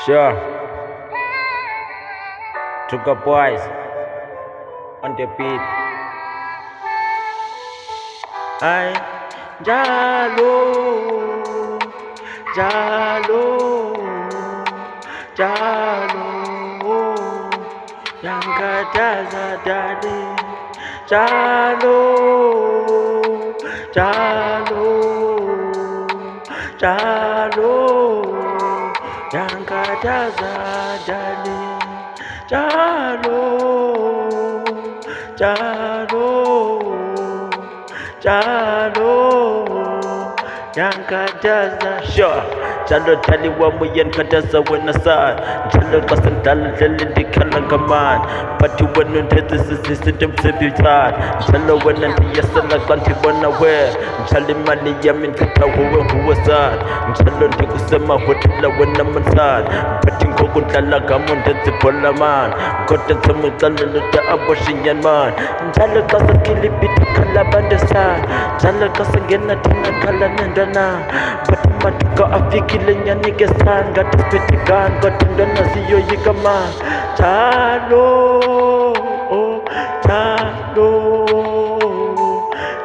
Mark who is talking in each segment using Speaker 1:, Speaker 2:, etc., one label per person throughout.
Speaker 1: Sure, Tuka boys on the beat. I Jalo, Jalo, Jalo, yang kata zadani. Jalo, Jalo, Jalo, yang kata zadani. Jalo, Jalo, Jalo, yang kadaza sure. Jalo tali wa muyen kadaza wena sa. Jalo kasan dal di kalang kaman. Pati wena tete system sebitan. Jalo wena dia sana kanti wana we. Jali mani yamin kata huwa san. Jalo di kusema hotela wena mansan. Pati kokun tala kamun tete pola man. Kota semu tala luta aboshinyan man. Jalo kasan kilipiti kalabandesan. Jalo kasan gena tina kalanendana. Pati matuka afikilenya nigesan. Gata spitikan gotindana siyo yikama. Jalo, oh, Jalo,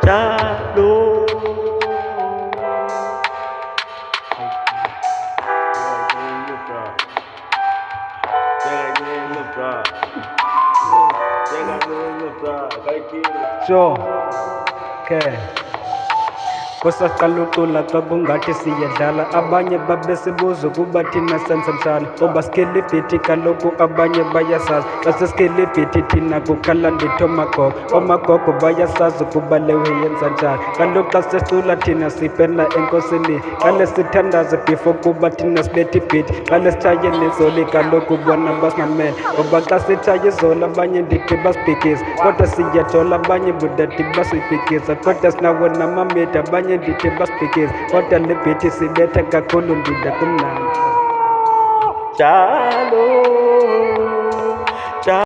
Speaker 1: Jalo.
Speaker 2: So, okay. Kosa kaluto la kabungati siya dala abanye babese bozo kubatina sansamsana obaskele piti kaloko abanye bayasas kasaskele piti tina kukala ndito makoko bayasas kubalewe yensanchana kaloka sesula tina sipena enkosini kale sitandaze pifo kubatina speti piti kale staye nizoli kaloko bwana basna men obaka sitaye zola banye ndike baspikis kota siya tola banye budati basipikis kota snawena mameta banye ndite baspikis kota lepiti sibeta kakulu ndida kumnana
Speaker 1: Jalo,